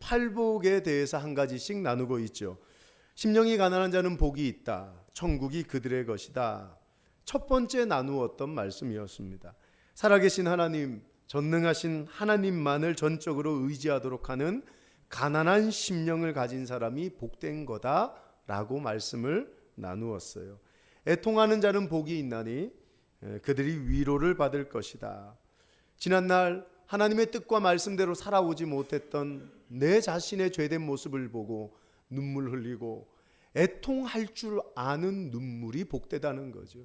팔복에 대해서 한 가지씩 나누고 있죠. 심령이 가난한 자는 복이 있다. 천국이 그들의 것이다. 첫 번째 나누었던 말씀이었습니다. 살아계신 하나님, 전능하신 하나님만을 전적으로 의지하도록 하는 가난한 심령을 가진 사람이 복된 거다라고 말씀을 나누었어요. 애통하는 자는 복이 있나니 그들이 위로를 받을 것이다. 지난날 하나님의 뜻과 말씀대로 살아오지 못했던 내 자신의 죄된 모습을 보고 눈물 흘리고 애통할 줄 아는 눈물이 복되다는 거죠.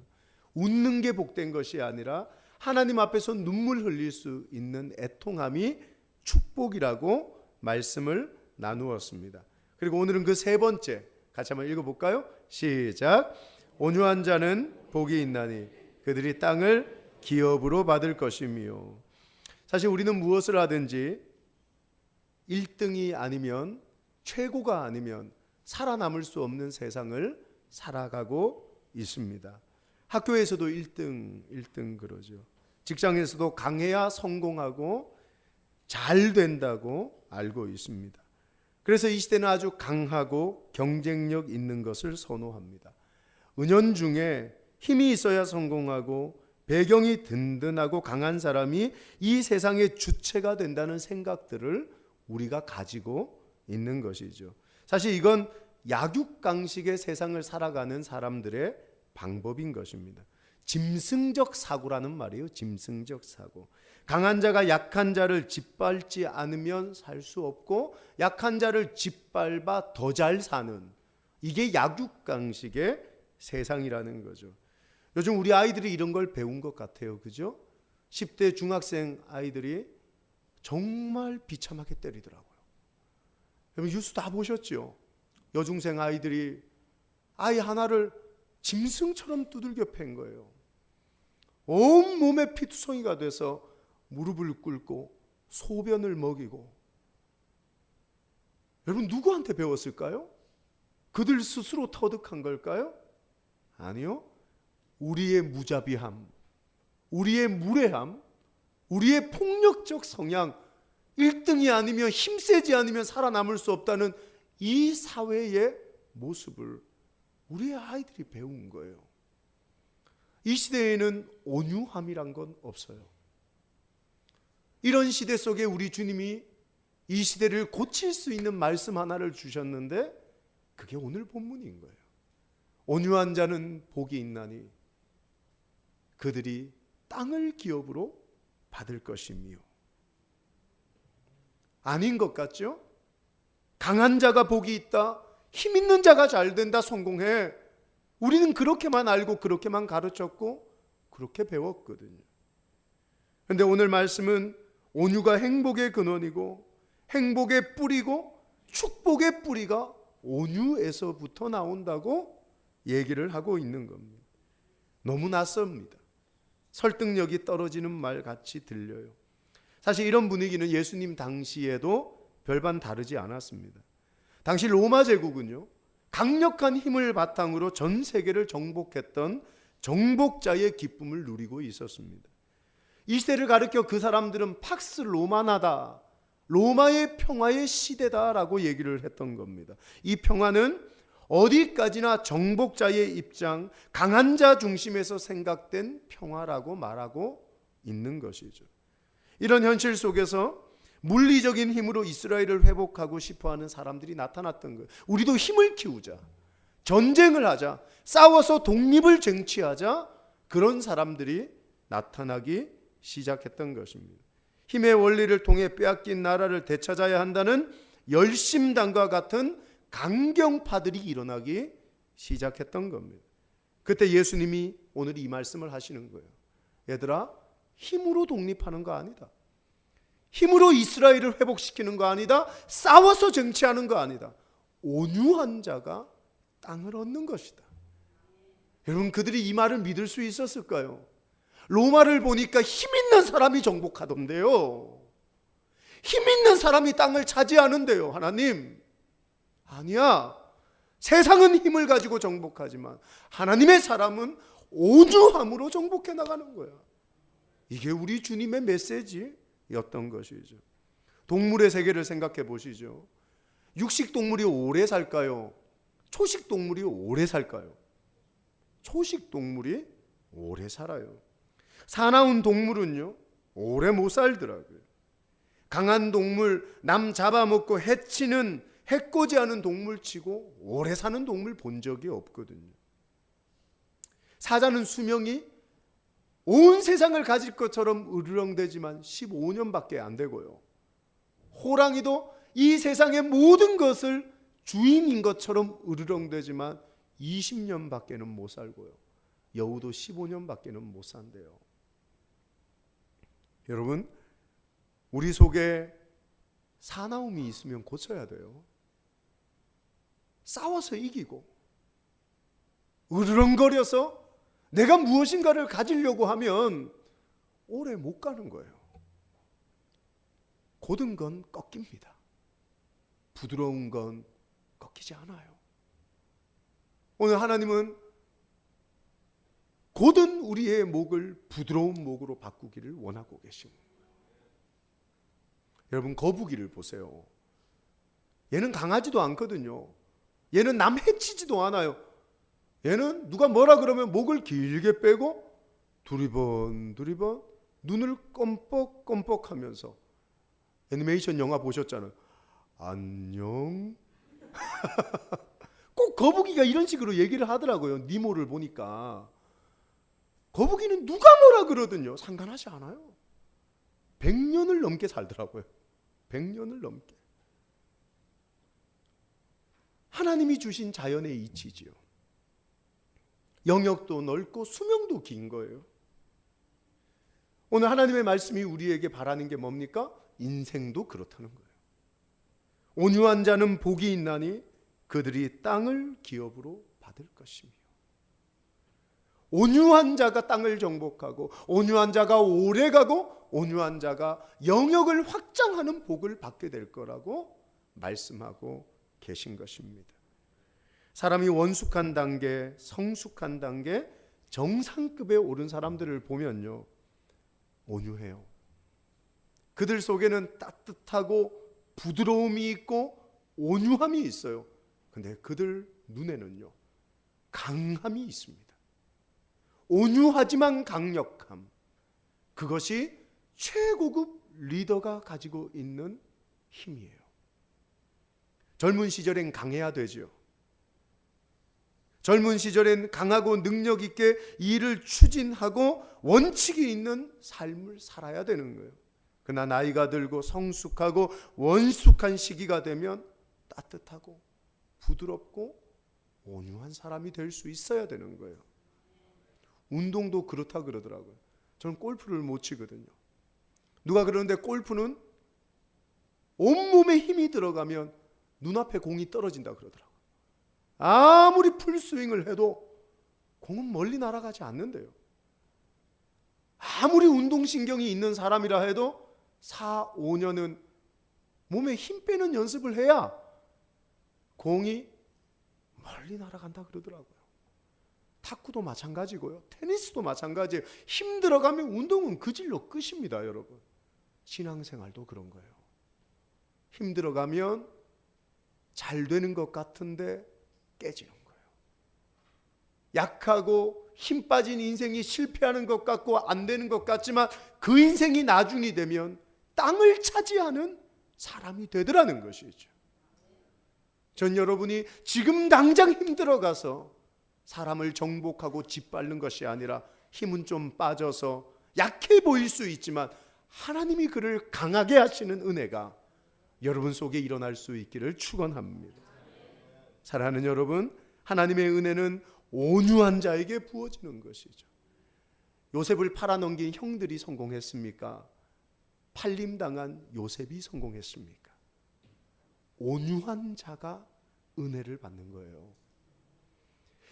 웃는 게 복된 것이 아니라 하나님 앞에서 눈물 흘릴 수 있는 애통함이 축복이라고 말씀을 나누었습니다. 그리고 오늘은 그 세 번째 같이 한번 읽어볼까요? 시작. 온유한 자는 복이 있나니 그들이 땅을 기업으로 받을 것이며. 사실 우리는 무엇을 하든지 1등이 아니면, 최고가 아니면 살아남을 수 없는 세상을 살아가고 있습니다. 학교에서도 1등 그러죠. 직장에서도 강해야 성공하고 잘 된다고 알고 있습니다. 그래서 이 시대는 아주 강하고 경쟁력 있는 것을 선호합니다. 은연중에 힘이 있어야 성공하고 배경이 든든하고 강한 사람이 이 세상의 주체가 된다는 생각들을 우리가 가지고 있는 것이죠. 사실 이건 약육강식의 세상을 살아가는 사람들의 방법인 것입니다. 짐승적 사고라는 말이에요. 짐승적 사고. 강한 자가 약한 자를 짓밟지 않으면 살 수 없고 약한 자를 짓밟아 더 잘 사는, 이게 약육강식의 세상이라는 거죠. 요즘 우리 아이들이 이런 걸 배운 것 같아요. 그죠? 10대 중학생 아이들이 정말 비참하게 때리더라고요. 여러분 뉴스 다 보셨죠? 여중생 아이들이 아이 하나를 짐승처럼 두들겨 팬 거예요. 온몸에 피투성이가 돼서 무릎을 꿇고 소변을 먹이고. 여러분 누구한테 배웠을까요? 그들 스스로 터득한 걸까요? 아니요. 우리의 무자비함, 우리의 무례함, 우리의 폭력적 성향, 1등이 아니면 힘세지 않으면 살아남을 수 없다는 이 사회의 모습을 우리의 아이들이 배운 거예요. 이 시대에는 온유함이란 건 없어요. 이런 시대 속에 우리 주님이 이 시대를 고칠 수 있는 말씀 하나를 주셨는데 그게 오늘 본문인 거예요. 온유한 자는 복이 있나니 그들이 땅을 기업으로 받을 것이며. 아닌 것 같죠? 강한 자가 복이 있다, 힘 있는 자가 잘 된다, 성공해. 우리는 그렇게만 알고 그렇게만 가르쳤고 그렇게 배웠거든요. 그런데 오늘 말씀은 온유가 행복의 근원이고 행복의 뿌리고 축복의 뿌리가 온유에서부터 나온다고 얘기를 하고 있는 겁니다. 너무 낯섭니다. 설득력이 떨어지는 말 같이 들려요. 사실 이런 분위기는 예수님 당시에도 별반 다르지 않았습니다. 당시 로마 제국은요, 강력한 힘을 바탕으로 전 세계를 정복했던 정복자의 기쁨을 누리고 있었습니다. 이 시대를 가리켜 그 사람들은 팍스 로마나다, 로마의 평화의 시대다라고 얘기를 했던 겁니다. 이 평화는 어디까지나 정복자의 입장, 강한 자 중심에서 생각된 평화라고 말하고 있는 것이죠. 이런 현실 속에서 물리적인 힘으로 이스라엘을 회복하고 싶어하는 사람들이 나타났던 거예요. 우리도 힘을 키우자, 전쟁을 하자, 싸워서 독립을 쟁취하자, 그런 사람들이 나타나기 시작했던 것입니다. 힘의 원리를 통해 빼앗긴 나라를 되찾아야 한다는 열심당과 같은 강경파들이 일어나기 시작했던 겁니다. 그때 예수님이 오늘 이 말씀을 하시는 거예요. 얘들아, 힘으로 독립하는 거 아니다. 힘으로 이스라엘을 회복시키는 거 아니다. 싸워서 쟁취하는 거 아니다. 온유한 자가 땅을 얻는 것이다. 여러분, 그들이 이 말을 믿을 수 있었을까요? 로마를 보니까 힘 있는 사람이 정복하던데요. 힘 있는 사람이 땅을 차지하는데요. 하나님, 아니야. 세상은 힘을 가지고 정복하지만 하나님의 사람은 온유함으로 정복해 나가는 거야. 이게 우리 주님의 메시지였던 것이죠. 동물의 세계를 생각해 보시죠. 육식 동물이 오래 살까요? 초식 동물이 오래 살까요? 초식 동물이 오래 살아요. 사나운 동물은요, 오래 못 살더라고요. 강한 동물, 남 잡아먹고 해치는, 해코지하는 동물치고 오래 사는 동물 본 적이 없거든요. 사자는 수명이 온 세상을 가질 것처럼 으르렁대지만 15년밖에 안 되고요. 호랑이도 이 세상의 모든 것을 주인인 것처럼 으르렁대지만 20년밖에는 못 살고요. 여우도 15년밖에는 못 산대요. 여러분, 우리 속에 사나움이 있으면 고쳐야 돼요. 싸워서 이기고 으르렁거려서 내가 무엇인가를 가지려고 하면 오래 못 가는 거예요. 고든 건 꺾입니다. 부드러운 건 꺾이지 않아요. 오늘 하나님은 고든 우리의 목을 부드러운 목으로 바꾸기를 원하고 계십니다. 여러분, 거북이를 보세요. 얘는 강하지도 않거든요. 얘는 남 해치지도 않아요. 얘는 누가 뭐라 그러면 목을 길게 빼고 두리번 눈을 껌뻑껌뻑 하면서, 애니메이션 영화 보셨잖아요. 안녕. 꼭 거북이가 이런 식으로 얘기를 하더라고요. 니모를 보니까. 거북이는 누가 뭐라 그러든요, 상관하지 않아요. 100년을 넘게 살더라고요. 100년을 넘게. 하나님이 주신 자연의 이치지요. 영역도 넓고 수명도 긴 거예요. 오늘 하나님의 말씀이 우리에게 바라는 게 뭡니까? 인생도 그렇다는 거예요. 온유한 자는 복이 있나니 그들이 땅을 기업으로 받을 것이며. 온유한 자가 땅을 정복하고, 온유한 자가 오래가고, 온유한 자가 영역을 확장하는 복을 받게 될 거라고 말씀하고 계신 것입니다. 사람이 원숙한 단계, 성숙한 단계, 정상급에 오른 사람들을 보면요, 온유해요. 그들 속에는 따뜻하고 부드러움이 있고 온유함이 있어요. 근데 그들 눈에는요, 강함이 있습니다. 온유하지만 강력함, 그것이 최고급 리더가 가지고 있는 힘이에요. 젊은 시절엔 강해야 되죠. 젊은 시절엔 강하고 능력 있게 일을 추진하고 원칙이 있는 삶을 살아야 되는 거예요. 그러나 나이가 들고 성숙하고 원숙한 시기가 되면 따뜻하고 부드럽고 온유한 사람이 될 수 있어야 되는 거예요. 운동도 그렇다 그러더라고요. 저는 골프를 못 치거든요. 누가 그러는데 골프는 온몸에 힘이 들어가면 눈앞에 공이 떨어진다 그러더라고요. 아무리 풀스윙을 해도 공은 멀리 날아가지 않는데요. 아무리 운동신경이 있는 사람이라 해도 4, 5년은 몸에 힘 빼는 연습을 해야 공이 멀리 날아간다 그러더라고요. 탁구도 마찬가지고요. 테니스도 마찬가지예요. 힘 들어가면 운동은 그 질로 끝입니다, 여러분. 신앙생활도 그런 거예요. 힘 들어가면 잘 되는 것 같은데 깨지는 거예요. 약하고 힘 빠진 인생이 실패하는 것 같고 안 되는 것 같지만 그 인생이 나중이 되면 땅을 차지하는 사람이 되더라는 것이죠. 전 여러분이 지금 당장 힘들어가서 사람을 정복하고 짓밟는 것이 아니라 힘은 좀 빠져서 약해 보일 수 있지만 하나님이 그를 강하게 하시는 은혜가 여러분 속에 일어날 수 있기를 축원합니다. 사랑하는 여러분, 하나님의 은혜는 온유한 자에게 부어지는 것이죠. 요셉을 팔아넘긴 형들이 성공했습니까? 팔림당한 요셉이 성공했습니까? 온유한 자가 은혜를 받는 거예요.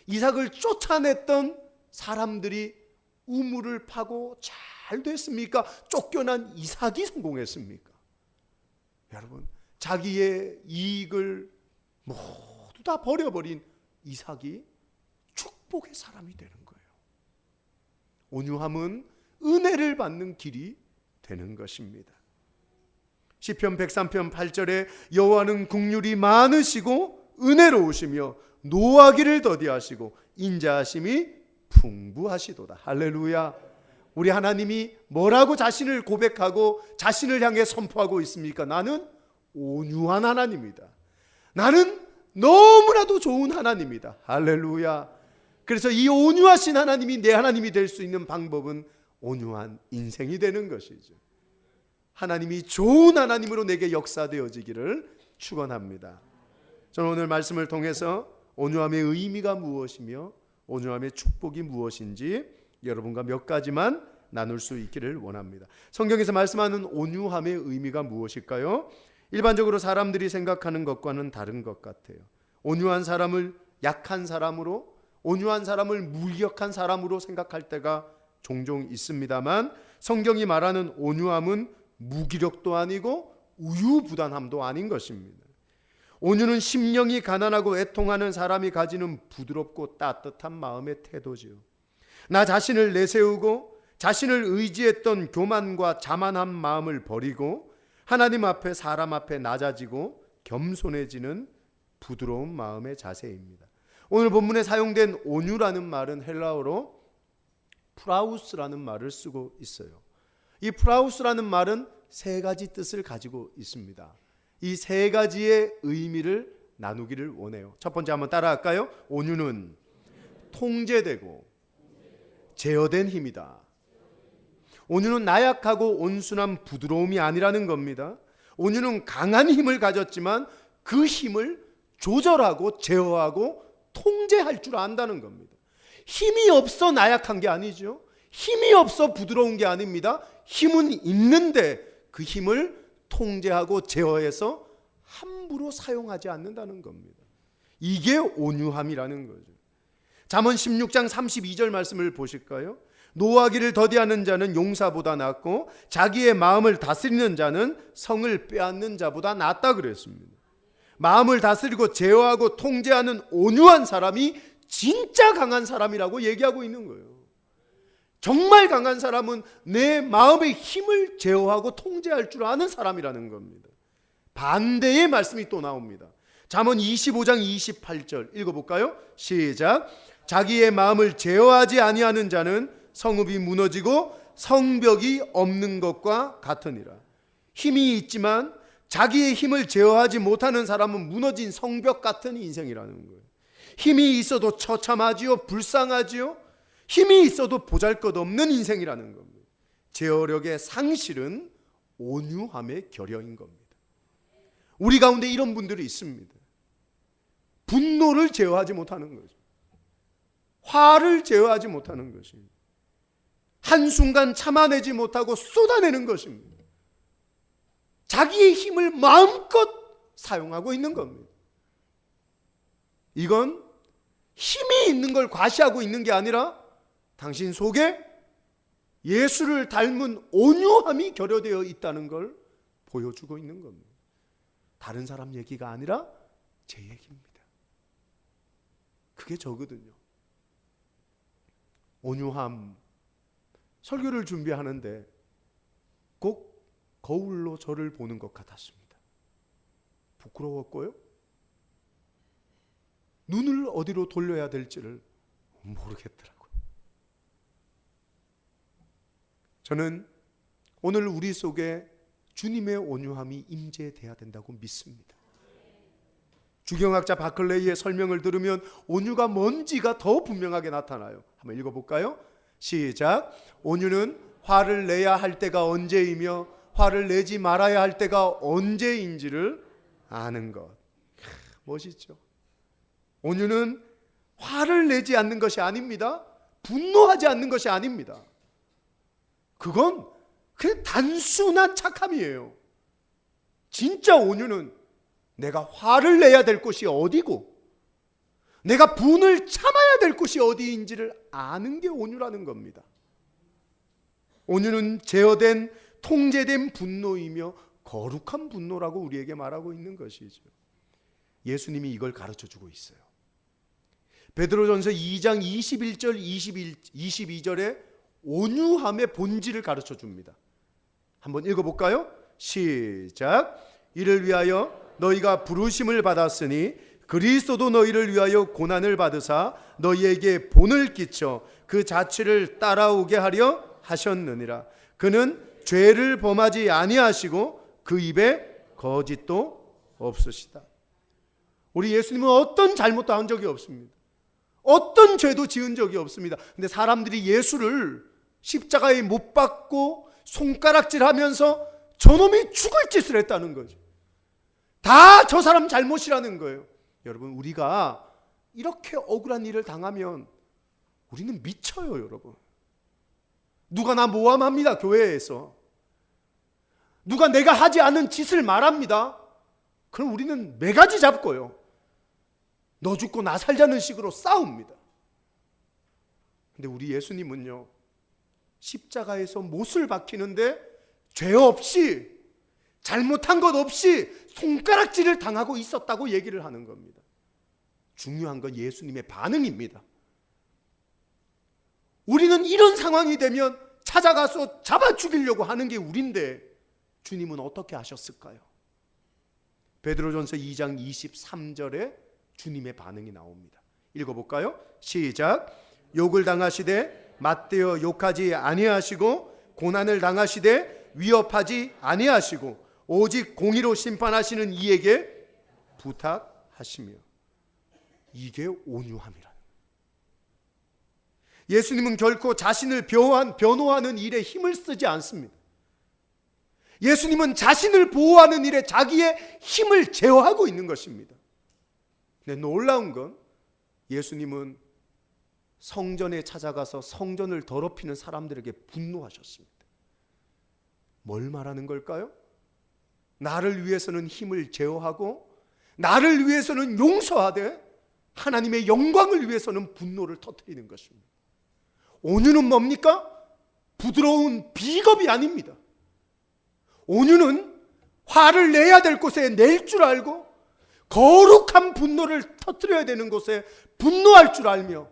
이삭을 쫓아냈던 사람들이 우물을 파고 잘 됐습니까? 쫓겨난 이삭이 성공했습니까? 여러분, 자기의 이익을 모두 다 버려버린 이삭이 축복의 사람이 되는 거예요. 온유함은 은혜를 받는 길이 되는 것입니다. 시편 103편 8절에 여호와는 긍휼이 많으시고 은혜로우시며 노하기를 더디하시고 인자하심이 풍부하시도다. 할렐루야. 우리 하나님이 뭐라고 자신을 고백하고 자신을 향해 선포하고 있습니까? 나는 온유한 하나님이다. 나는 너무나도 좋은 하나님이다. 할렐루야. 그래서 이 온유하신 하나님이 내 하나님이 될 수 있는 방법은 온유한 인생이 되는 것이죠. 하나님이 좋은 하나님으로 내게 역사되어지기를 축원합니다. 저는 오늘 말씀을 통해서 온유함의 의미가 무엇이며 온유함의 축복이 무엇인지 여러분과 몇 가지만 나눌 수 있기를 원합니다. 성경에서 말씀하는 온유함의 의미가 무엇일까요? 일반적으로 사람들이 생각하는 것과는 다른 것 같아요. 온유한 사람을 약한 사람으로, 온유한 사람을 무력한 사람으로 생각할 때가 종종 있습니다만, 성경이 말하는 온유함은 무기력도 아니고 우유부단함도 아닌 것입니다. 온유는 심령이 가난하고 애통하는 사람이 가지는 부드럽고 따뜻한 마음의 태도지요. 나 자신을 내세우고 자신을 의지했던 교만과 자만한 마음을 버리고 하나님 앞에 사람 앞에 낮아지고 겸손해지는 부드러운 마음의 자세입니다. 오늘 본문에 사용된 온유라는 말은 헬라어로 프라우스라는 말을 쓰고 있어요. 이 프라우스라는 말은 세 가지 뜻을 가지고 있습니다. 이 세 가지의 의미를 나누기를 원해요. 첫 번째 한번 따라할까요? 온유는 통제되고 제어된 힘이다. 온유는 나약하고 온순한 부드러움이 아니라는 겁니다. 온유는 강한 힘을 가졌지만 그 힘을 조절하고 제어하고 통제할 줄 안다는 겁니다. 힘이 없어 나약한 게 아니죠. 힘이 없어 부드러운 게 아닙니다. 힘은 있는데 그 힘을 통제하고 제어해서 함부로 사용하지 않는다는 겁니다. 이게 온유함이라는 거죠. 잠언 16장 32절 말씀을 보실까요? 노하기를 더디하는 자는 용사보다 낫고 자기의 마음을 다스리는 자는 성을 빼앗는 자보다 낫다 그랬습니다. 마음을 다스리고 제어하고 통제하는 온유한 사람이 진짜 강한 사람이라고 얘기하고 있는 거예요. 정말 강한 사람은 내 마음의 힘을 제어하고 통제할 줄 아는 사람이라는 겁니다. 반대의 말씀이 또 나옵니다. 잠언 25장 28절 읽어볼까요? 시작. 자기의 마음을 제어하지 아니하는 자는 성읍이 무너지고 성벽이 없는 것과 같으니라. 힘이 있지만 자기의 힘을 제어하지 못하는 사람은 무너진 성벽 같은 인생이라는 거예요. 힘이 있어도 처참하지요, 불쌍하지요. 힘이 있어도 보잘것없는 인생이라는 겁니다. 제어력의 상실은 온유함의 결여인 겁니다. 우리 가운데 이런 분들이 있습니다. 분노를 제어하지 못하는 거죠. 화를 제어하지 못하는 것입니다. 한순간 참아내지 못하고 쏟아내는 것입니다. 자기의 힘을 마음껏 사용하고 있는 겁니다. 이건 힘이 있는 걸 과시하고 있는 게 아니라 당신 속에 예수를 닮은 온유함이 결여되어 있다는 걸 보여주고 있는 겁니다. 다른 사람 얘기가 아니라 제 얘기입니다. 그게 저거든요. 온유함. 설교를 준비하는데 꼭 거울로 저를 보는 것 같았습니다. 부끄러웠고요. 눈을 어디로 돌려야 될지를 모르겠더라고요. 저는 오늘 우리 속에 주님의 온유함이 임재돼야 된다고 믿습니다. 주경학자 바클레이의 설명을 들으면 온유가 뭔지가 더 분명하게 나타나요. 한번 읽어볼까요? 시작. 온유는 화를 내야 할 때가 언제이며 화를 내지 말아야 할 때가 언제인지를 아는 것. 멋있죠? 온유는 화를 내지 않는 것이 아닙니다. 분노하지 않는 것이 아닙니다. 그건 그냥 단순한 착함이에요. 진짜 온유는 내가 화를 내야 될 곳이 어디고 내가 분을 참아야 될 곳이 어디인지를 아는 게 온유라는 겁니다. 온유는 제어된 통제된 분노이며 거룩한 분노라고 우리에게 말하고 있는 것이죠. 예수님이 이걸 가르쳐주고 있어요. 베드로전서 2장 21절 22절에 온유함의 본질을 가르쳐줍니다. 한번 읽어볼까요? 시작. 이를 위하여 너희가 부르심을 받았으니 그리스도도 너희를 위하여 고난을 받으사 너희에게 본을 끼쳐 그 자취를 따라오게 하려 하셨느니라. 그는 죄를 범하지 아니하시고 그 입에 거짓도 없으시다. 우리 예수님은 어떤 잘못도 한 적이 없습니다. 어떤 죄도 지은 적이 없습니다. 근데 사람들이 예수를 십자가에 못 박고 손가락질하면서 저놈이 죽을 짓을 했다는 거죠. 다 저 사람 잘못이라는 거예요. 여러분, 우리가 이렇게 억울한 일을 당하면 우리는 미쳐요, 여러분. 누가 나 모함합니다, 교회에서. 누가 내가 하지 않은 짓을 말합니다. 그럼 우리는 매가지 잡고요, 너 죽고 나 살자는 식으로 싸웁니다. 근데 우리 예수님은요, 십자가에서 못을 박히는데 죄 없이, 잘못한 것 없이 손가락질을 당하고 있었다고 얘기를 하는 겁니다. 중요한 건 예수님의 반응입니다. 우리는 이런 상황이 되면 찾아가서 잡아 죽이려고 하는 게 우린데 주님은 어떻게 하셨을까요? 베드로전서 2장 23절에 주님의 반응이 나옵니다. 읽어볼까요? 시작. 욕을 당하시되 맞대어 욕하지 아니하시고 고난을 당하시되 위협하지 아니하시고 오직 공의로 심판하시는 이에게 부탁하시며. 이게 온유함이라. 예수님은 결코 자신을 변호하는 일에 힘을 쓰지 않습니다. 예수님은 자신을 보호하는 일에 자기의 힘을 제어하고 있는 것입니다. 근데 놀라운 건 예수님은 성전에 찾아가서 성전을 더럽히는 사람들에게 분노하셨습니다. 뭘 말하는 걸까요? 나를 위해서는 힘을 제어하고 나를 위해서는 용서하되 하나님의 영광을 위해서는 분노를 터뜨리는 것입니다. 온유는 뭡니까? 부드러운 비겁이 아닙니다. 온유는 화를 내야 될 곳에 낼 줄 알고 거룩한 분노를 터뜨려야 되는 곳에 분노할 줄 알며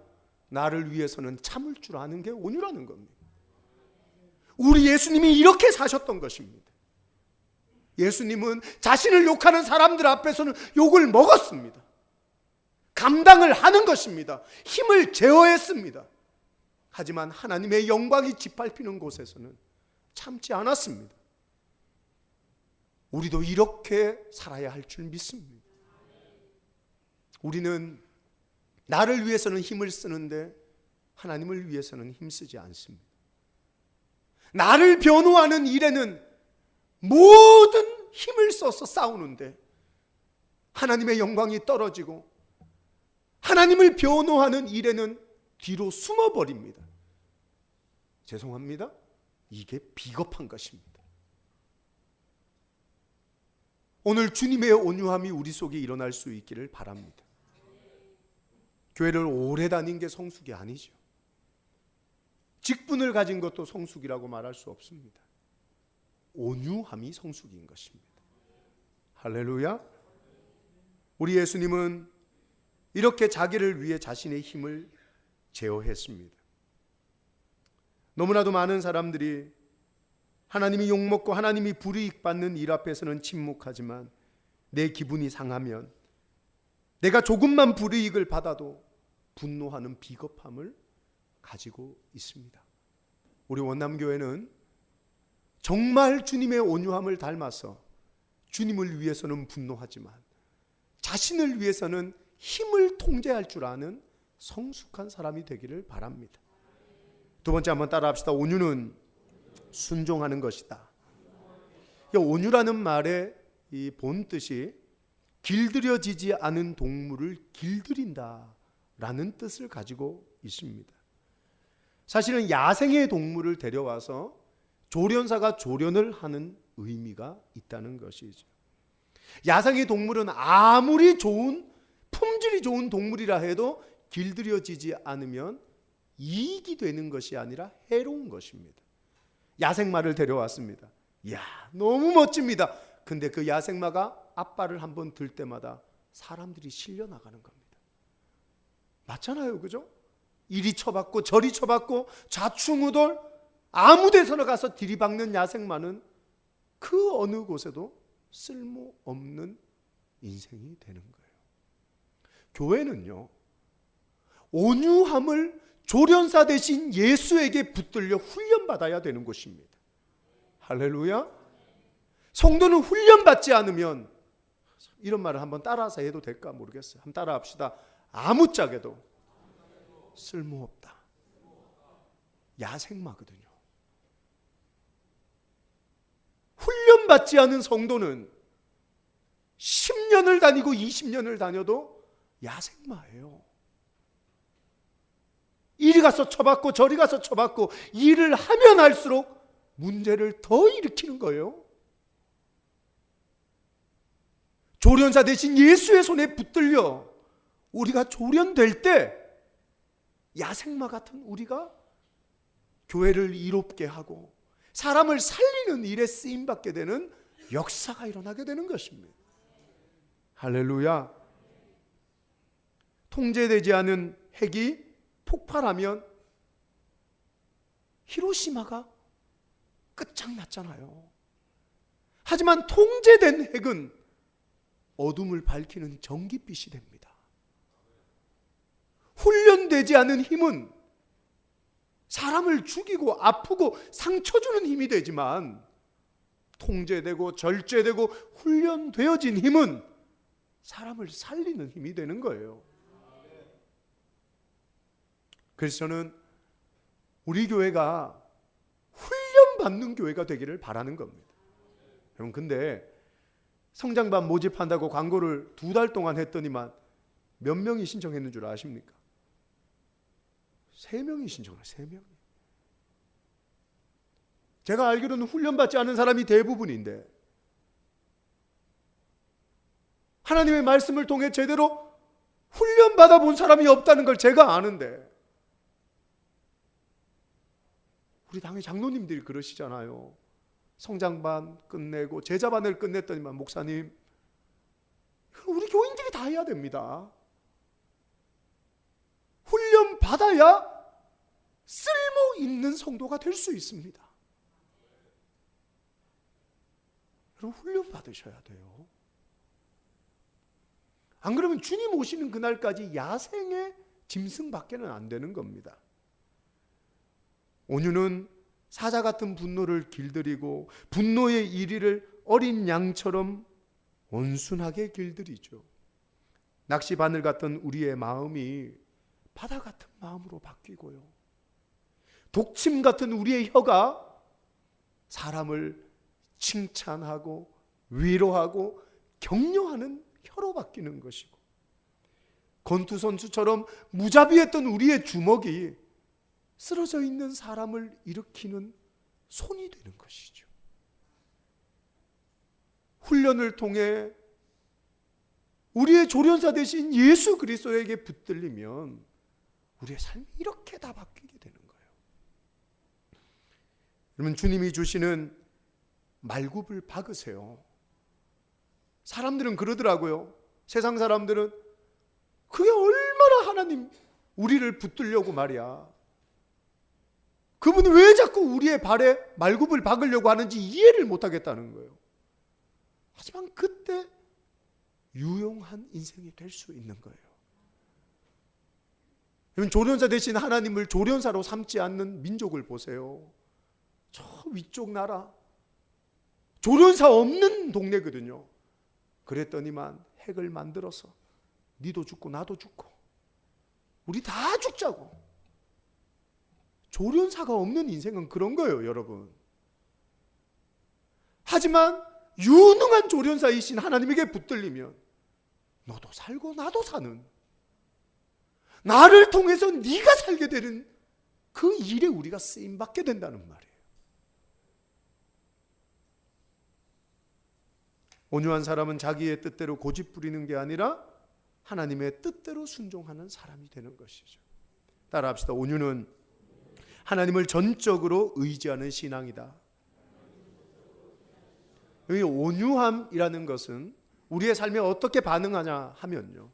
나를 위해서는 참을 줄 아는 게 온유라는 겁니다. 우리 예수님이 이렇게 사셨던 것입니다. 예수님은 자신을 욕하는 사람들 앞에서는 욕을 먹었습니다. 감당을 하는 것입니다. 힘을 제어했습니다. 하지만 하나님의 영광이 짓밟히는 곳에서는 참지 않았습니다. 우리도 이렇게 살아야 할 줄 믿습니다. 우리는 나를 위해서는 힘을 쓰는데 하나님을 위해서는 힘쓰지 않습니다. 나를 변호하는 일에는 모든 힘을 써서 싸우는데 하나님의 영광이 떨어지고 하나님을 변호하는 일에는 뒤로 숨어버립니다. 죄송합니다. 이게 비겁한 것입니다. 오늘 주님의 온유함이 우리 속에 일어날 수 있기를 바랍니다. 교회를 오래 다닌 게 성숙이 아니죠. 직분을 가진 것도 성숙이라고 말할 수 없습니다. 온유함이 성숙인 것입니다. 할렐루야. 우리 예수님은 이렇게 자기를 위해 자신의 힘을 제어했습니다. 너무나도 많은 사람들이 하나님이 욕먹고 하나님이 불이익 받는 일 앞에서는 침묵하지만 내 기분이 상하면, 내가 조금만 불이익을 받아도 분노하는 비겁함을 가지고 있습니다. 우리 원남교회는 정말 주님의 온유함을 닮아서 주님을 위해서는 분노하지만 자신을 위해서는 힘을 통제할 줄 아는 성숙한 사람이 되기를 바랍니다. 두 번째 한번 따라 합시다. 온유는 순종하는 것이다. 온유라는 말의 이 본 뜻이 길들여지지 않은 동물을 길들인다 라는 뜻을 가지고 있습니다. 사실은 야생의 동물을 데려와서 조련사가 조련을 하는 의미가 있다는 것이죠. 야생의 동물은 아무리 좋은, 품질이 좋은 동물이라 해도 길들여지지 않으면 이익이 되는 것이 아니라 해로운 것입니다. 야생마를 데려왔습니다. 이야, 너무 멋집니다. 근데 그 야생마가 앞발을 한번 들 때마다 사람들이 실려 나가는 겁니다. 맞잖아요, 그죠? 이리 쳐박고 저리 쳐박고 좌충우돌 아무 데서나 가서 들이박는 야생마는 그 어느 곳에도 쓸모없는 인생이 되는 거예요. 교회는요, 온유함을 조련사 대신 예수에게 붙들려 훈련받아야 되는 곳입니다. 할렐루야. 성도는 훈련받지 않으면, 이런 말을 한번 따라서 해도 될까 모르겠어요. 한번 따라 합시다. 아무짝에도 쓸모없다. 야생마거든요. 훈련받지 않은 성도는 10년을 다니고 20년을 다녀도 야생마예요. 이리 가서 쳐받고 저리 가서 쳐받고, 일을 하면 할수록 문제를 더 일으키는 거예요. 조련사 대신 예수의 손에 붙들려 우리가 조련될 때 야생마 같은 우리가 교회를 이롭게 하고 사람을 살리는 일에 쓰임받게 되는 역사가 일어나게 되는 것입니다. 할렐루야. 통제되지 않은 핵이 폭발하면 히로시마가 끝장났잖아요. 하지만 통제된 핵은 어둠을 밝히는 전깃빛이 됩니다. 훈련되지 않은 힘은 사람을 죽이고 아프고 상처 주는 힘이 되지만, 통제되고 절제되고 훈련되어진 힘은 사람을 살리는 힘이 되는 거예요. 그래서 저는 우리 교회가 훈련받는 교회가 되기를 바라는 겁니다. 여러분, 근데 성장반 모집한다고 광고를 2달 동안 했더니만 몇 명이 신청했는 줄 아십니까? 3명이 신청을 해요. 3명이. 제가 알기로는 훈련받지 않은 사람이 대부분인데, 하나님의 말씀을 통해 제대로 훈련받아 본 사람이 없다는 걸 제가 아는데, 우리 당의 장로님들이 그러시잖아요. 성장반 끝내고 제자반을 끝냈더니만, 목사님, 우리 교인들이 다 해야 됩니다. 훈련 받아야 쓸모 있는 성도가 될 수 있습니다. 여러분, 훈련 받으셔야 돼요. 안 그러면 주님 오시는 그날까지 야생의 짐승밖에는 안 되는 겁니다. 온유는 사자 같은 분노를 길들이고 분노의 이리를 어린 양처럼 온순하게 길들이죠. 낚시 바늘 같은 우리의 마음이 바다 같은 마음으로 바뀌고요. 독침 같은 우리의 혀가 사람을 칭찬하고 위로하고 격려하는 혀로 바뀌는 것이고, 권투 선수처럼 무자비했던 우리의 주먹이 쓰러져 있는 사람을 일으키는 손이 되는 것이죠. 훈련을 통해 우리의 조련사 대신 예수 그리스도에게 붙들리면 우리의 삶이 이렇게 다 바뀌게 되는 거예요. 여러분, 주님이 주시는 말굽을 박으세요. 사람들은 그러더라고요. 세상 사람들은 그게 얼마나 하나님 우리를 붙들려고 말이야. 그분이 왜 자꾸 우리의 발에 말굽을 박으려고 하는지 이해를 못하겠다는 거예요. 하지만 그때 유용한 인생이 될 수 있는 거예요. 여러분, 조련사 대신 하나님을 조련사로 삼지 않는 민족을 보세요. 저 위쪽 나라, 조련사 없는 동네거든요. 그랬더니만 핵을 만들어서 니도 죽고 나도 죽고 우리 다 죽자고. 조련사가 없는 인생은 그런 거예요, 여러분. 하지만 유능한 조련사이신 하나님에게 붙들리면 너도 살고 나도 사는, 나를 통해서 네가 살게 되는 그 일에 우리가 쓰임받게 된다는 말이에요. 온유한 사람은 자기의 뜻대로 고집 부리는 게 아니라 하나님의 뜻대로 순종하는 사람이 되는 것이죠. 따라합시다. 온유는 하나님을 전적으로 의지하는 신앙이다. 여기 온유함이라는 것은 우리의 삶에 어떻게 반응하냐 하면요,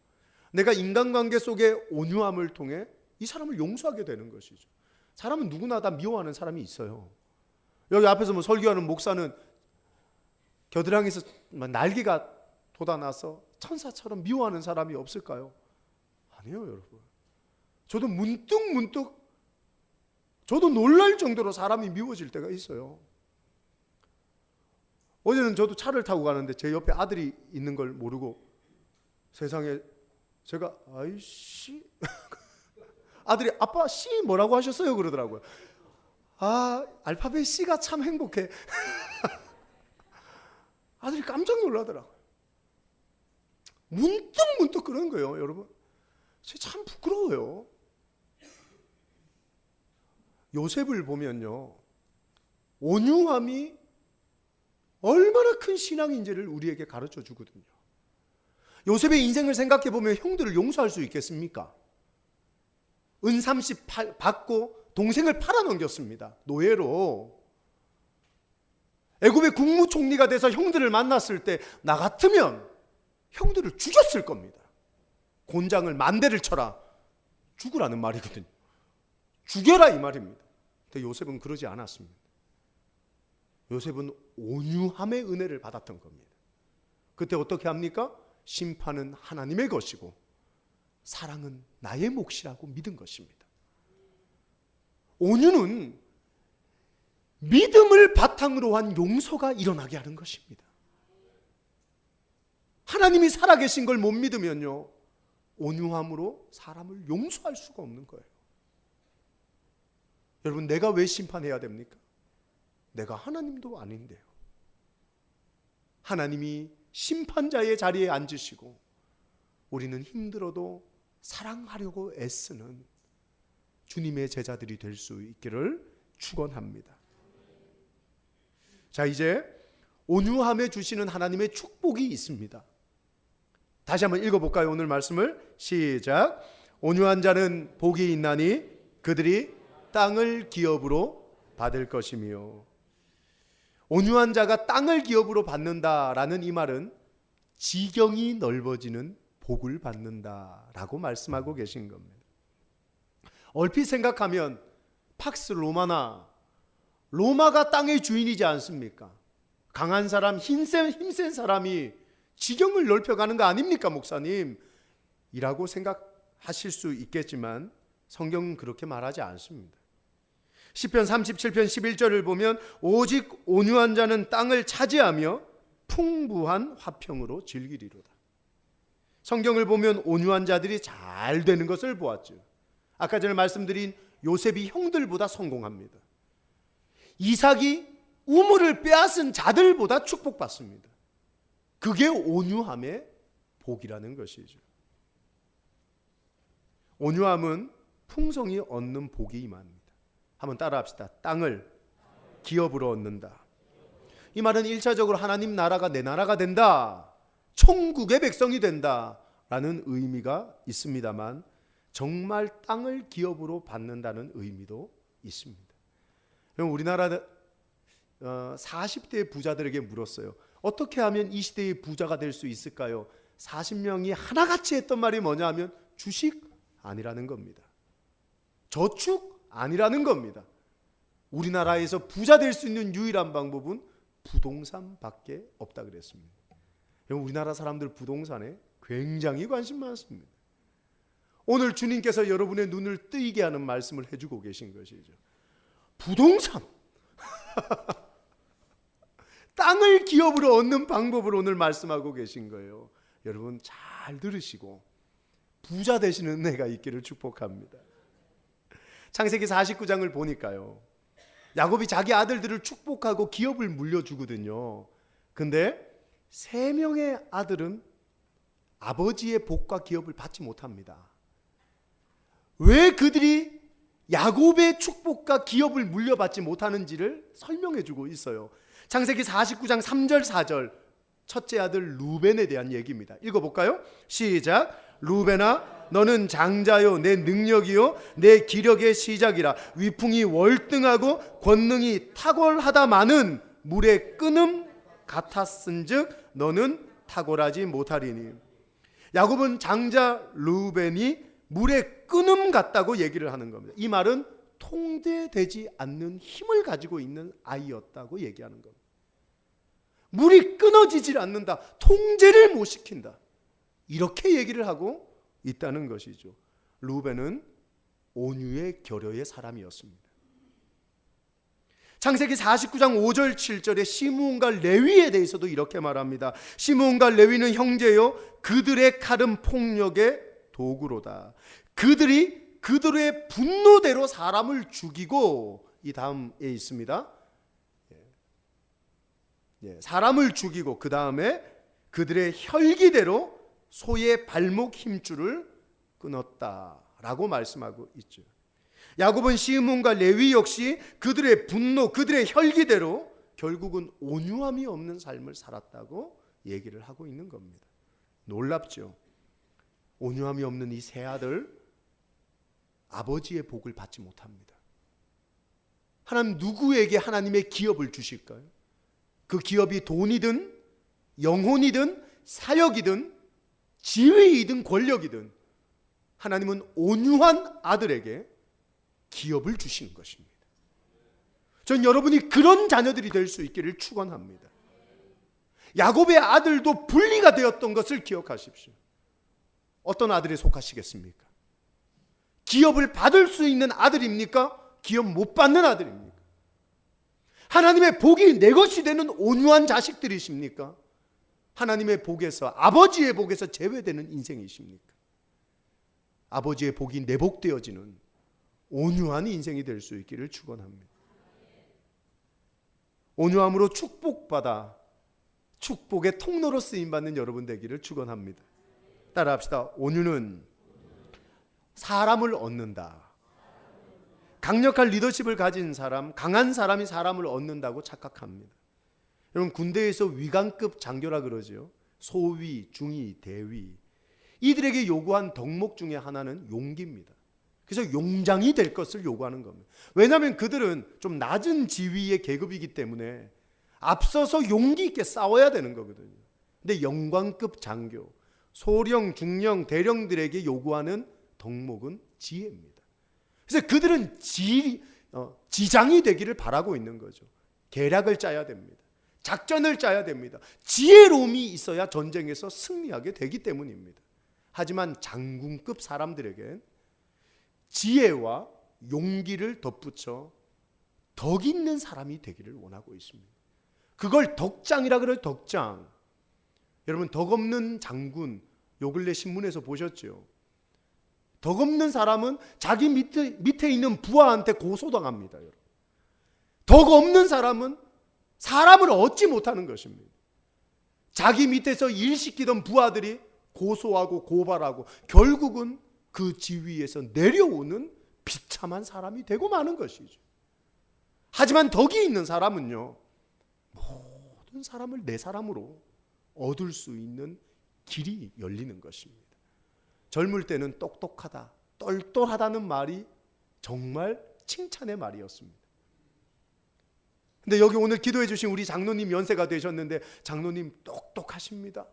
내가 인간관계 속에 온유함을 통해 이 사람을 용서하게 되는 것이죠. 사람은 누구나 다 미워하는 사람이 있어요. 여기 앞에서 설교하는 목사는 겨드랑이에서 날개가 돋아나서 천사처럼 미워하는 사람이 없을까요? 아니에요, 여러분. 저도 문득 저도 놀랄 정도로 사람이 미워질 때가 있어요. 어제는 저도 차를 타고 가는데 제 옆에 아들이 있는 걸 모르고 세상에 제가 아이씨 아들이 아빠 C 뭐라고 하셨어요? 그러더라고요. 아, 알파벳 C가 참 행복해. 아들이 깜짝 놀라더라고요. 문득 그런 거예요, 여러분. 참 부끄러워요. 요셉을 보면요, 온유함이 얼마나 큰 신앙인지를 우리에게 가르쳐 주거든요. 요셉의 인생을 생각해 보면 형들을 용서할 수 있겠습니까? 은 30 받고 동생을 팔아넘겼습니다. 노예로. 애굽의 국무총리가 돼서 형들을 만났을 때 나 같으면 형들을 죽였을 겁니다. 곤장을 만대를 쳐라. 죽으라는 말이거든요. 죽여라 이 말입니다. 근데 요셉은 그러지 않았습니다. 요셉은 온유함의 은혜를 받았던 겁니다. 그때 어떻게 합니까? 심판은 하나님의 것이고 사랑은 나의 몫이라고 믿은 것입니다. 온유는 믿음을 바탕으로 한 용서가 일어나게 하는 것입니다. 하나님이 살아계신 걸 못 믿으면요, 온유함으로 사람을 용서할 수가 없는 거예요. 여러분, 내가 왜 심판해야 됩니까? 내가 하나님도 아닌데요. 하나님이 심판자의 자리에 앉으시고 우리는 힘들어도 사랑하려고 애쓰는 주님의 제자들이 될 수 있기를 축원합니다. 자, 이제 온유함에 주시는 하나님의 축복이 있습니다. 다시 한번 읽어볼까요? 오늘 말씀을 시작. 온유한 자는 복이 있나니 그들이 땅을 기업으로 받을 것이며. 온유한 자가 땅을 기업으로 받는다라는 이 말은 지경이 넓어지는 복을 받는다라고 말씀하고 계신 겁니다. 얼핏 생각하면 팍스 로마나 로마가 땅의 주인이지 않습니까? 강한 사람, 힘센 사람이 지경을 넓혀가는 거 아닙니까, 목사님? 이라고 생각하실 수 있겠지만 성경은 그렇게 말하지 않습니다. 시편 37편 11절을 보면 오직 온유한 자는 땅을 차지하며 풍부한 화평으로 즐기리로다. 성경을 보면 온유한 자들이 잘 되는 것을 보았죠. 아까 전에 말씀드린 요셉이 형들보다 성공합니다. 이삭이 우물을 빼앗은 자들보다 축복받습니다. 그게 온유함의 복이라는 것이죠. 온유함은 풍성히 얻는 복이 임합니다. 한번 따라합시다. 땅을 기업으로 얻는다. 이 말은 1차적으로 하나님 나라가 내 나라가 된다, 천국의 백성이 된다 라는 의미가 있습니다만 정말 땅을 기업으로 받는다는 의미도 있습니다. 우리나라 40대 부자들에게 물었어요. 어떻게 하면 이 시대의 부자가 될 수 있을까요? 40명이 하나같이 했던 말이 뭐냐 하면 주식 아니라는 겁니다. 저축 아니라는 겁니다. 우리나라에서 부자 될 수 있는 유일한 방법은 부동산밖에 없다 그랬습니다. 우리나라 사람들 부동산에 굉장히 관심 많습니다. 오늘 주님께서 여러분의 눈을 뜨이게 하는 말씀을 해주고 계신 것이죠. 부동산 땅을 기업으로 얻는 방법을 오늘 말씀하고 계신 거예요. 여러분 잘 들으시고 부자 되시는 은혜가 있기를 축복합니다. 창세기 49장을 보니까요, 야곱이 자기 아들들을 축복하고 기업을 물려주거든요. 근데 3명의 아들은 아버지의 복과 기업을 받지 못합니다. 왜 그들이 야곱의 축복과 기업을 물려받지 못하는지를 설명해 주고 있어요. 창세기 49장 3절 4절, 첫째 아들 루벤에 대한 얘기입니다. 읽어볼까요? 시작. 루벤아, 너는 장자요 내 능력이요 내 기력의 시작이라. 위풍이 월등하고 권능이 탁월하다마는 물의 끓음 같았은즉 너는 탁월하지 못하리니. 야곱은 장자 루벤이 물의 끓음 같다고 얘기를 하는 겁니다. 이 말은 통제되지 않는 힘을 가지고 있는 아이였다고 얘기하는 겁니다. 물이 끊어지질 않는다. 통제를 못 시킨다. 이렇게 얘기를 하고 있다는 것이죠. 루벤은 온유의 결여의 사람이었습니다. 창세기 49장 5절 7절에 시므온과 레위에 대해서도 이렇게 말합니다. 시므온과 레위는 형제요 그들의 칼은 폭력의 도구로다. 그들이 그들의 분노대로 사람을 죽이고, 이 다음에 있습니다. 사람을 죽이고 그 다음에 그들의 혈기대로 소의 발목 힘줄을 끊었다라고 말씀하고 있죠. 야곱은 시므온과 레위 역시 그들의 분노, 그들의 혈기대로 결국은 온유함이 없는 삶을 살았다고 얘기를 하고 있는 겁니다. 놀랍죠. 온유함이 없는 이 세 아들, 아버지의 복을 받지 못합니다. 하나님 누구에게 하나님의 기업을 주실까요? 그 기업이 돈이든 영혼이든 사역이든 지위이든 권력이든 하나님은 온유한 아들에게 기업을 주시는 것입니다. 전 여러분이 그런 자녀들이 될 수 있기를 축원합니다. 야곱의 아들도 분리가 되었던 것을 기억하십시오. 어떤 아들에 속하시겠습니까? 기업을 받을 수 있는 아들입니까? 기업 못 받는 아들입니까? 하나님의 복이 내 것이 되는 온유한 자식들이십니까? 하나님의 복에서, 아버지의 복에서 제외되는 인생이십니까? 아버지의 복이 내복되어지는 온유한 인생이 될 수 있기를 축원합니다. 온유함으로 축복받아 축복의 통로로 쓰임받는 여러분 되기를 축원합니다. 따라합시다. 온유는 사람을 얻는다. 강력한 리더십을 가진 사람, 강한 사람이 사람을 얻는다고 착각합니다. 여러분 군대에서 위관급 장교라 그러죠. 소위, 중위, 대위. 이들에게 요구한 덕목 중에 하나는 용기입니다. 그래서 용장이 될 것을 요구하는 겁니다. 왜냐하면 그들은 좀 낮은 지위의 계급이기 때문에 앞서서 용기 있게 싸워야 되는 거거든요. 근데 영관급 장교, 소령, 중령, 대령들에게 요구하는 덕목은 지혜입니다. 그래서 그들은 지장이 되기를 바라고 있는 거죠. 계략을 짜야 됩니다. 작전을 짜야 됩니다. 지혜로움이 있어야 전쟁에서 승리하게 되기 때문입니다. 하지만 장군급 사람들에게 지혜와 용기를 덧붙여 덕 있는 사람이 되기를 원하고 있습니다. 그걸 덕장이라 그래요. 덕장. 여러분 덕 없는 장군 요 근래 신문에서 보셨죠? 덕 없는 사람은 자기 밑에 있는 부하한테 고소당합니다. 여러분. 덕 없는 사람은 사람을 얻지 못하는 것입니다. 자기 밑에서 일 시키던 부하들이 고소하고 고발하고 결국은 그 지위에서 내려오는 비참한 사람이 되고 마는 것이죠. 하지만 덕이 있는 사람은요, 모든 사람을 내 사람으로 얻을 수 있는 길이 열리는 것입니다. 젊을 때는 똑똑하다, 똘똘하다는 말이 정말 칭찬의 말이었습니다. 근데 여기 오늘 기도해 주신 우리 장로님 연세가 되셨는데 장로님 똑똑하십니다.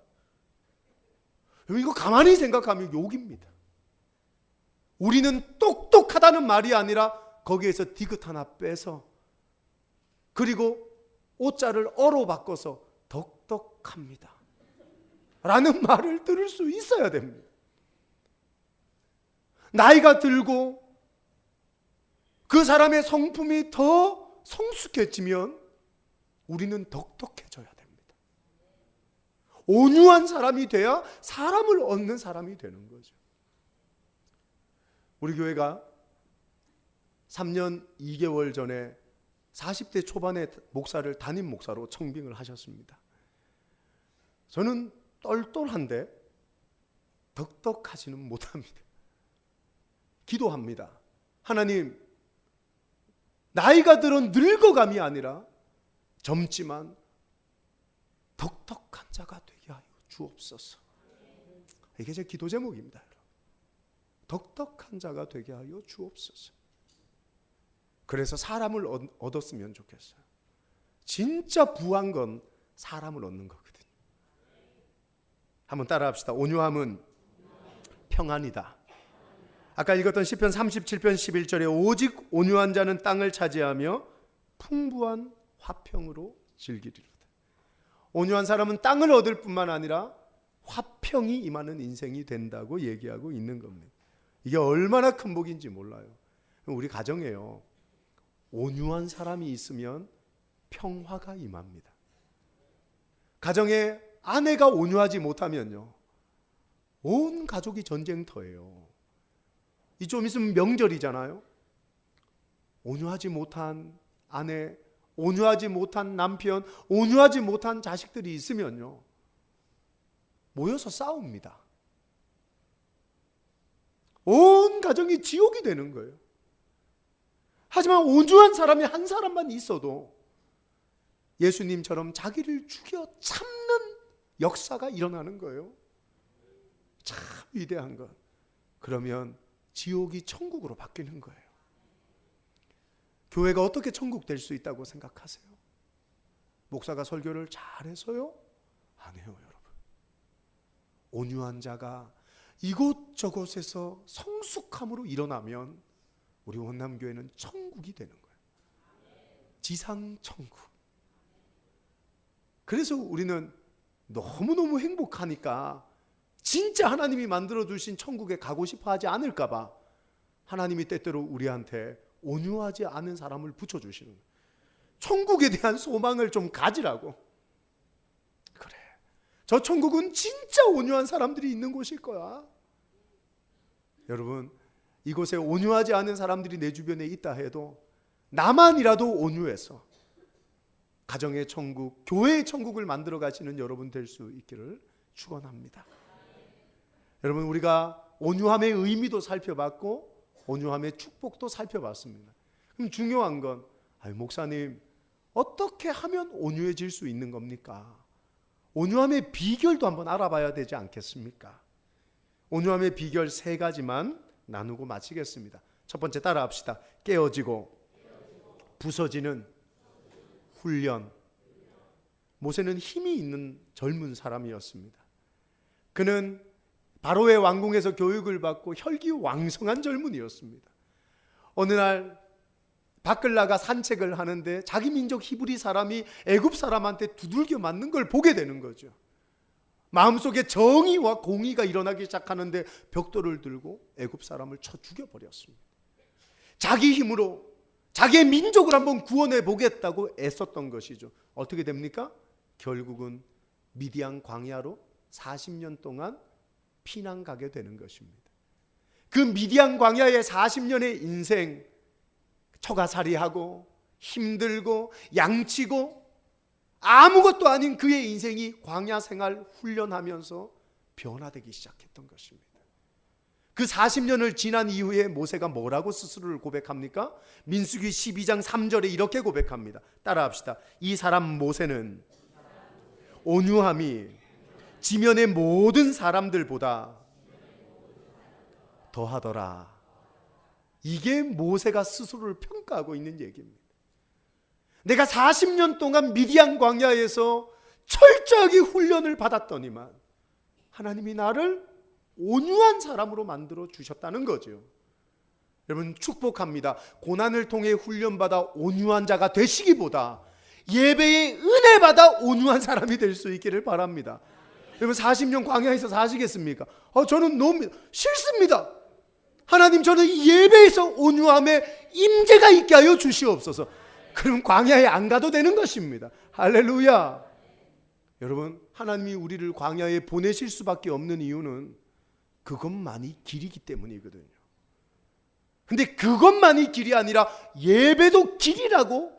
이거 가만히 생각하면 욕입니다. 우리는 똑똑하다는 말이 아니라 거기에서 디귿 하나 빼서 그리고 오자를 어로 바꿔서 덕덕합니다 라는 말을 들을 수 있어야 됩니다. 나이가 들고 그 사람의 성품이 더 성숙해지면 우리는 덕덕해져야 됩니다. 온유한 사람이 돼야 사람을 얻는 사람이 되는 거죠. 우리 교회가 3년 2개월 전에 40대 초반의 목사를 담임 목사로 청빙을 하셨습니다. 저는 똘똘한데 덕덕하지는 못합니다. 기도합니다. 하나님, 나이가 들어 늙어감이 아니라 젊지만 덕덕한 자가 되게 하여 주옵소서. 이게 제 기도 제목입니다. 덕덕한 자가 되게 하여 주옵소서. 그래서 사람을 얻었으면 좋겠어요. 진짜 부한 건 사람을 얻는 거거든요. 한번 따라합시다. 온유함은 평안이다. 아까 읽었던 시편 37편 11절에 오직 온유한 자는 땅을 차지하며 풍부한 화평으로 즐기리로다. 온유한 사람은 땅을 얻을 뿐만 아니라 화평이 임하는 인생이 된다고 얘기하고 있는 겁니다. 이게 얼마나 큰 복인지 몰라요. 우리 가정에요, 온유한 사람이 있으면 평화가 임합니다. 가정에 아내가 온유하지 못하면요, 온 가족이 전쟁터예요. 이 좀 있으면 명절이잖아요. 온유하지 못한 아내, 온유하지 못한 남편, 온유하지 못한 자식들이 있으면요, 모여서 싸웁니다. 온 가정이 지옥이 되는 거예요. 하지만 온유한 사람이 한 사람만 있어도 예수님처럼 자기를 죽여 참는 역사가 일어나는 거예요. 참 위대한 것. 그러면 지옥이 천국으로 바뀌는 거예요. 교회가 어떻게 천국 될 수 있다고 생각하세요? 목사가 설교를 잘해서요? 아니에요, 여러분. 온유한 자가 이곳저곳에서 성숙함으로 일어나면 우리 원남교회는 천국이 되는 거예요. 지상 천국. 그래서 우리는 너무너무 행복하니까 진짜 하나님이 만들어주신 천국에 가고 싶어 하지 않을까 봐 하나님이 때때로 우리한테 온유하지 않은 사람을 붙여주시는 거예요. 천국에 대한 소망을 좀 가지라고. 그래, 저 천국은 진짜 온유한 사람들이 있는 곳일 거야. 여러분, 이곳에 온유하지 않은 사람들이 내 주변에 있다 해도 나만이라도 온유해서 가정의 천국, 교회의 천국을 만들어 가시는 여러분 될 수 있기를 축원합니다. 여러분, 우리가 온유함의 의미도 살펴봤고 온유함의 축복도 살펴봤습니다. 그럼 중요한 건, 목사님, 어떻게 하면 온유해질 수 있는 겁니까? 온유함의 비결도 한번 알아봐야 되지 않겠습니까? 온유함의 비결 3가지만 나누고 마치겠습니다. 첫 번째, 따라합시다. 깨어지고 부서지는 훈련. 모세는 힘이 있는 젊은 사람이었습니다. 그는 바로의 왕궁에서 교육을 받고 혈기왕성한 젊은이였습니다. 어느 날 밖을 나가 산책을 하는데 자기 민족 히브리 사람이 애굽 사람한테 두들겨 맞는 걸 보게 되는 거죠. 마음속에 정의와 공의가 일어나기 시작하는데 벽돌을 들고 애굽 사람을 쳐 죽여버렸습니다. 자기 힘으로 자기의 민족을 한번 구원해 보겠다고 애썼던 것이죠. 어떻게 됩니까? 결국은 미디안 광야로 40년 동안 피난 가게 되는 것입니다. 그 미디안 광야의 40년의 인생, 처가살이하고 힘들고 양치고 아무것도 아닌 그의 인생이 광야 생활 훈련하면서 변화되기 시작했던 것입니다. 그 40년을 지난 이후에 모세가 뭐라고 스스로를 고백합니까? 민수기 12장 3절에 이렇게 고백합니다. 따라합시다. 이 사람 모세는 온유함이 지면의 모든 사람들보다 더하더라. 이게 모세가 스스로를 평가하고 있는 얘기입니다. 내가 40년 동안 미디안 광야에서 철저하게 훈련을 받았더니만 하나님이 나를 온유한 사람으로 만들어 주셨다는 거죠. 여러분, 축복합니다. 고난을 통해 훈련받아 온유한 자가 되시기보다 예배에 은혜 받아 온유한 사람이 될 수 있기를 바랍니다. 여러분, 40년 광야에서 사시겠습니까? 저는 너무 싫습니다. 하나님, 저는 예배에서 온유함에 임재가 있게 하여 주시옵소서. 그럼 광야에 안 가도 되는 것입니다. 할렐루야. 여러분, 하나님이 우리를 광야에 보내실 수밖에 없는 이유는 그것만이 길이기 때문이거든요. 근데 그것만이 길이 아니라 예배도 길이라고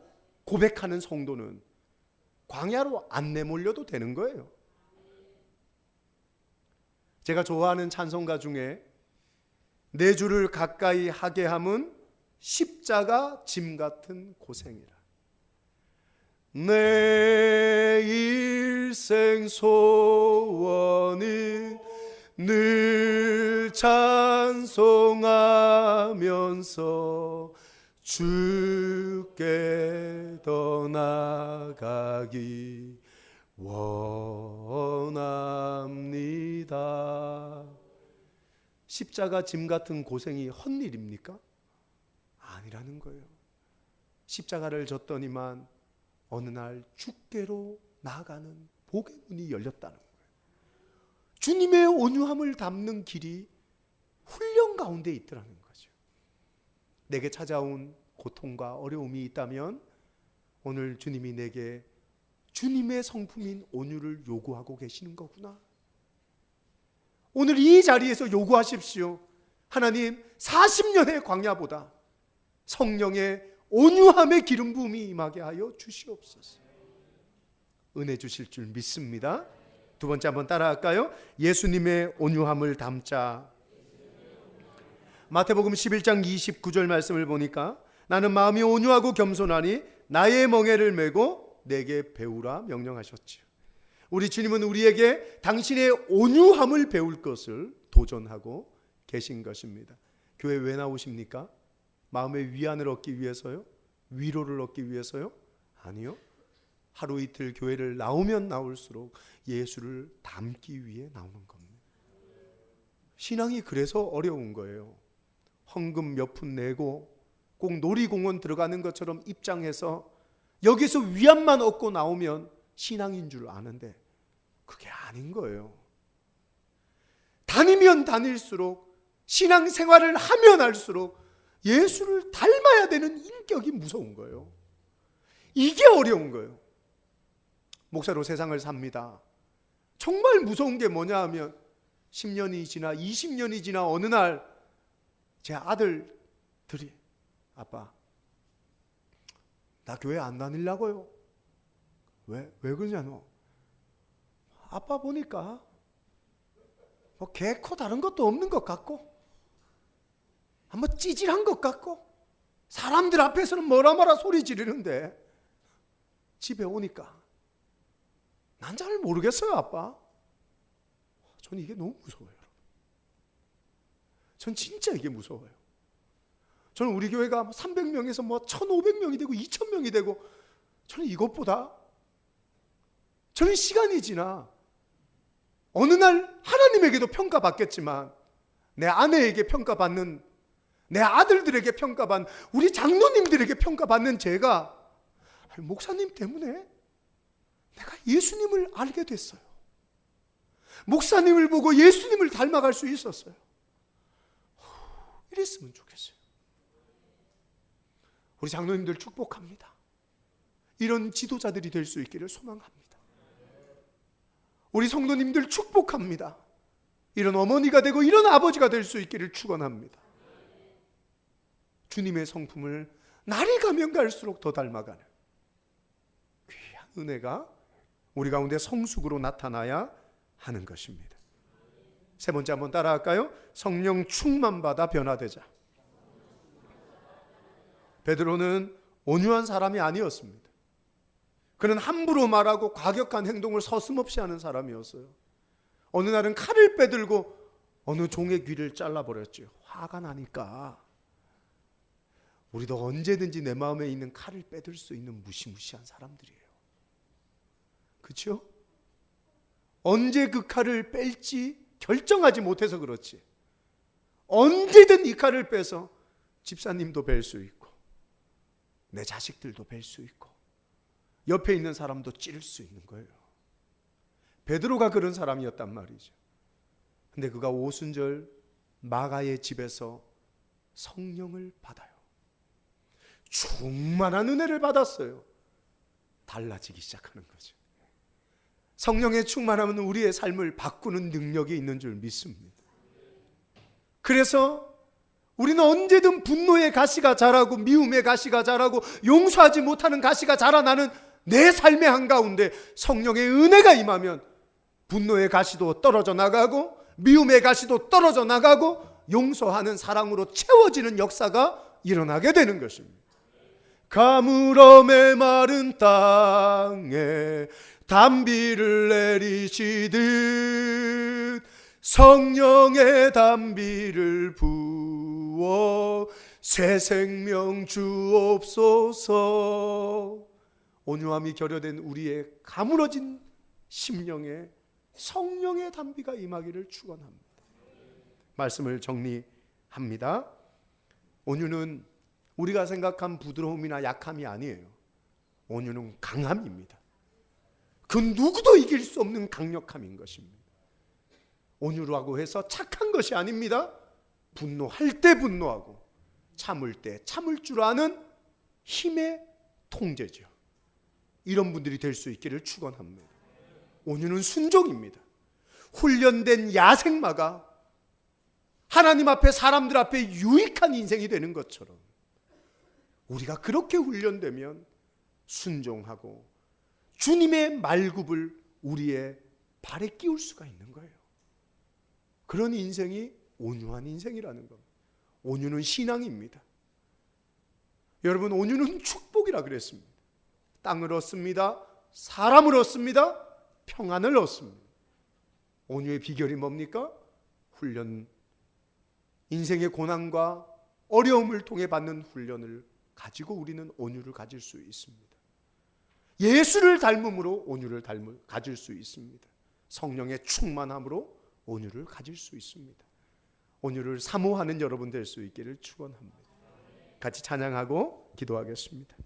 고백하는 성도는 광야로 안 내몰려도 되는 거예요. 제가 좋아하는 찬송가 중에 내 주를 가까이 하게 함은 십자가 짐 같은 고생이라. 내 일생 소원은 늘 찬송하면서 주께 더 나아가기 원합니다. 십자가 짐 같은 고생이 헛일입니까? 아니라는 거예요. 십자가를 졌더니만 어느 날 주께로 나아가는 복의 문이 열렸다는 거예요. 주님의 온유함을 담는 길이 훈련 가운데 있더라는 거죠. 내게 찾아온 고통과 어려움이 있다면 오늘 주님이 내게 주님의 성품인 온유를 요구하고 계시는 거구나. 오늘 이 자리에서 요구하십시오. 하나님, 40년의 광야보다 성령의 온유함의 기름 부음이 임하게 하여 주시옵소서. 은혜 주실 줄 믿습니다. 두 번째 한번 따라할까요? 예수님의 온유함을 담자. 마태복음 11장 29절 말씀을 보니까 나는 마음이 온유하고 겸손하니 나의 멍에를 메고 내게 배우라 명령하셨지요. 우리 주님은 우리에게 당신의 온유함을 배울 것을 도전하고 계신 것입니다. 교회 왜 나오십니까? 마음의 위안을 얻기 위해서요? 위로를 얻기 위해서요? 아니요. 하루 이틀 교회를 나오면 나올수록 예수를 닮기 위해 나오는 겁니다. 신앙이 그래서 어려운 거예요. 헌금 몇 푼 내고 꼭 놀이공원 들어가는 것처럼 입장해서 여기서 위안만 얻고 나오면 신앙인 줄 아는데 그게 아닌 거예요. 다니면 다닐수록, 신앙생활을 하면 할수록 예수를 닮아야 되는 인격이 무서운 거예요. 이게 어려운 거예요. 목사로 세상을 삽니다. 정말 무서운 게 뭐냐 하면 10년이 지나 20년이 지나 어느 날 제 아들들이 아빠, 나 교회 안 다니려고요. 왜 그러냐 너? 아빠 보니까 뭐 개코 다른 것도 없는 것 같고 한번 찌질한 것 같고 사람들 앞에서는 뭐라 소리 지르는데 집에 오니까 난 잘 모르겠어요 아빠. 저는 이게 너무 무서워요. 전 진짜 이게 무서워요. 저는 우리 교회가 300명에서 뭐 1,500명이 되고 2,000명이 되고 저는 이것보다 저는 시간이 지나 어느 날 하나님에게도 평가받겠지만 내 아내에게 평가받는, 내 아들들에게 평가받는, 우리 장로님들에게 평가받는 제가 목사님 때문에 내가 예수님을 알게 됐어요. 목사님을 보고 예수님을 닮아갈 수 있었어요. 이랬으면 좋겠어요. 우리 장로님들 축복합니다. 이런 지도자들이 될 수 있기를 소망합니다. 우리 성도님들 축복합니다. 이런 어머니가 되고 이런 아버지가 될 수 있기를 축원합니다. 주님의 성품을 날이 가면 갈수록 더 닮아가는 귀한 은혜가 우리 가운데 성숙으로 나타나야 하는 것입니다. 세 번째 한번 따라할까요? 성령 충만받아 변화되자. 베드로는 온유한 사람이 아니었습니다. 그는 함부로 말하고 과격한 행동을 서슴없이 하는 사람이었어요. 어느 날은 칼을 빼들고 어느 종의 귀를 잘라버렸죠. 화가 나니까. 우리도 언제든지 내 마음에 있는 칼을 빼들 수 있는 무시무시한 사람들이에요. 그렇죠? 언제 그 칼을 뺄지 결정하지 못해서 그렇지. 언제든 이 칼을 빼서 집사님도 뵐 수 있고 내 자식들도 뵐 수 있고 옆에 있는 사람도 찌를 수 있는 거예요. 베드로가 그런 사람이었단 말이죠. 근데 그가 오순절 마가의 집에서 성령을 받아요. 충만한 은혜를 받았어요. 달라지기 시작하는 거죠. 성령의 충만함은 우리의 삶을 바꾸는 능력이 있는 줄 믿습니다. 그래서 우리는 언제든 분노의 가시가 자라고 미움의 가시가 자라고 용서하지 못하는 가시가 자라나는 내 삶의 한가운데 성령의 은혜가 임하면 분노의 가시도 떨어져 나가고 미움의 가시도 떨어져 나가고 용서하는 사랑으로 채워지는 역사가 일어나게 되는 것입니다. 가물어 메마른 땅에 단비를 내리시듯 성령의 단비를 부어 새 생명 주옵소서. 온유함이 결여된 우리의 가물어진 심령에 성령의 단비가 임하기를 축원합니다. 말씀을 정리합니다. 온유는 우리가 생각한 부드러움이나 약함이 아니에요. 온유는 강함입니다. 그 누구도 이길 수 없는 강력함인 것입니다. 온유라고 해서 착한 것이 아닙니다. 분노할 때 분노하고 참을 때 참을 줄 아는 힘의 통제죠. 이런 분들이 될 수 있기를 축원합니다. 온유는 순종입니다. 훈련된 야생마가 하나님 앞에 사람들 앞에 유익한 인생이 되는 것처럼 우리가 그렇게 훈련되면 순종하고 주님의 말굽을 우리의 발에 끼울 수가 있는 거예요. 그런 인생이 온유한 인생이라는 겁니다. 온유는 신앙입니다. 여러분, 온유는 축복이라 그랬습니다. 땅을 얻습니다. 사람을 얻습니다. 평안을 얻습니다. 온유의 비결이 뭡니까? 훈련, 인생의 고난과 어려움을 통해 받는 훈련을 가지고 우리는 온유를 가질 수 있습니다. 예수를 닮음으로 온유를 가질 수 있습니다. 성령의 충만함으로 온유를 가질 수 있습니다. 온유를 사모하는 여러분 될 수 있기를 축원합니다. 같이 찬양하고 기도하겠습니다.